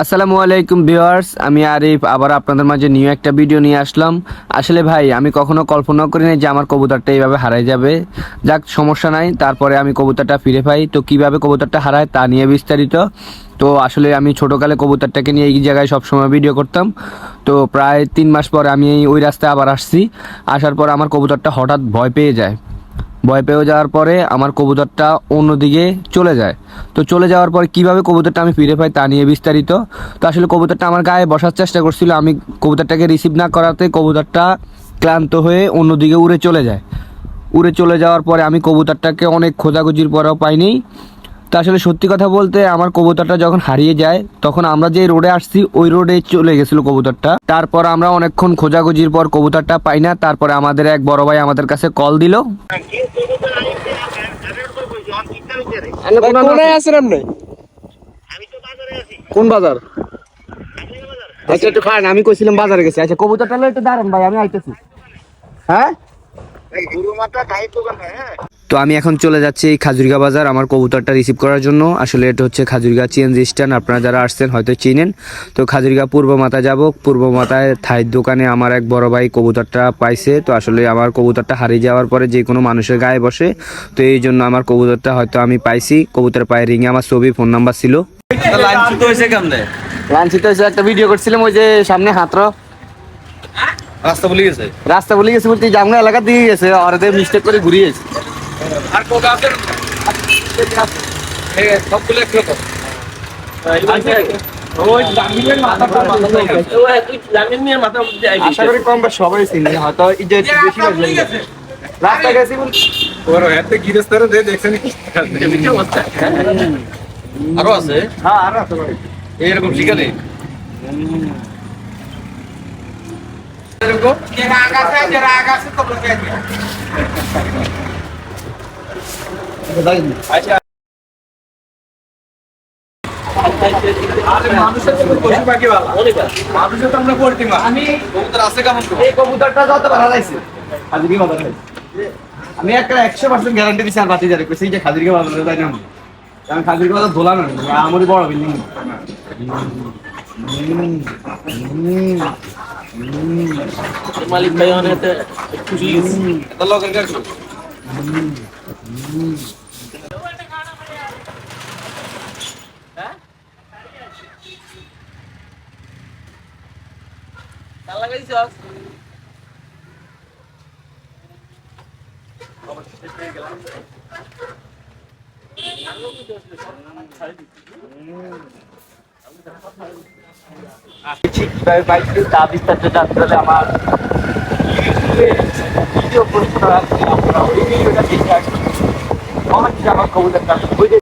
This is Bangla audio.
আসসালামু আলাইকুম ভিউয়ার্স, আমি আরিফ আবার আপনাদের মাঝে নিউ একটা ভিডিও নিয়ে আসলাম। আসলে ভাই আমি কখনো কল্পনা করিনি যে আমার কবুতরটা এইভাবে হারাই যাবে। যাক, সমস্যা নাই, তারপরে আমি কবুতরটা ফিরে পাই। তো কিভাবে কবুতরটা হারায় তা নিয়ে বিস্তারিত। তো আসলে আমি ছোটোকালে কবুতরটাকে নিয়ে এই জায়গায় সবসময় ভিডিও করতাম। তো প্রায় 3 মাস পরে আমি ওই রাস্তায় আবার আসছি। আসার পর আমার কবুতরটা হঠাৎ ভয় পেয়ে যায়। ভয় পেয়ে যাওয়ার পরে আমার কবুতরটা অন্যদিকে চলে যায়। তো চলে যাওয়ার পরে কীভাবে কবুতরটা আমি ফিরে পাই তা নিয়ে বিস্তারিত। তো আসলে কবুতরটা আমার গায়ে বসার চেষ্টা করছিল, আমি কবুতরটাকে রিসিভ না করাতে কবুতরটা ক্লান্ত হয়ে অন্যদিকে উড়ে চলে যায়। উড়ে চলে যাওয়ার পরে আমি কবুতরটাকে অনেক খোঁজাখুঁজির পরেও পাইনি। তো আসলে সত্যি কথা বলতে আমার কবুতরটা যখন হারিয়ে যায় তখন আমরা যে রোডে আসছি ওই রোডে চলে গেছিলো কবুতরটা। তারপর আমরা অনেকক্ষণ খোঁজাখুঁজির পর কবুতরটা পাই না। তারপরে আমাদের এক বড় ভাই আমাদের কাছে কল দিল। কোনায় আছেন আপনি? কোন বাজার? আচ্ছা একটু খান, আমি কইছিলাম বাজারে গেছি। আচ্ছা কবুতরটা লয়ে একটু দাঁড়ান ভাই, আমি আইতেছি। হ্যাঁ, তো আমি এখন চলে যাচ্ছি খাজুরিগা বাজার আমার কবুতরটা রিসিভ করার জন্য। আসলে এটা হচ্ছে খাজুরিগা সিএনজি স্ট্যান্ড, আপনারা যারা আসছেন হয়তো চিনেন। তো খাজুরিগা পূর্ব মাথা যাব, পূর্ব মাথায় থাইয়ের দোকানে আমার এক বড় ভাই কবুতরটা পাইছে। তো আসলে আমার কবুতরটা হারিয়ে যাওয়ার পরে যে কোনো মানুষের গায়ে বসে, তো এই জন্য আমার কবুতরটা হয়তো আমি পাইছি। কবুতর পায়ে রিংয়ে আমার ছবি, ফোন নাম্বার ছিল। লাঞ্চিত হয়েছে কেমনে? লাঞ্চিত হয়েছে, একটা ভিডিও করছিলাম ওই যে সামনে হাতর রাস্তা ভুলে গেছে। রাস্তা বলে গেছে বলতে জামনা এলাকা দিয়ে গেছে, আর মিস্টেক করে ঘুরিয়েছে। আর কোকা আছে? সবগুলো একরকম। ওই জামিনের মাথাটা জামিন নিয়ে মাথা উঠে যায়। আশা করি কম বা সবাই চিনি, হয়তো ইজ্জত বেশি বাজলে গেছে। রাস্তা গেছি বল ওর এত গিরস্তারে দে দেখছেন কি অবস্থা। আরো আছে? হ্যাঁ আর আছে ভাই। এরকম শিখালে এরকম আচ্ছা। মানুষের তো পশু পাখি ভালো, মানুষের তো আমরা করতে মা কবুতর আছে কেমন? এই কবুতরটা যত ভালো লাগছে খাজুরি বাজার। আমি একটা 100% গ্যারান্টি দিছি আর বাতি যারে কইছি যে খাজুরি বাজারে যাই না। কারণ খাজুরি বাজার ধোলা না, আমারই বড় বিল্ডিং। মালিক ভাই অনেক খুশি এত লগের কাছে আমার ভিডিও পোস্ট করা আছে, আপনারা ওই ভিডিওটা দেখে আসুন। আমার কবুতরটা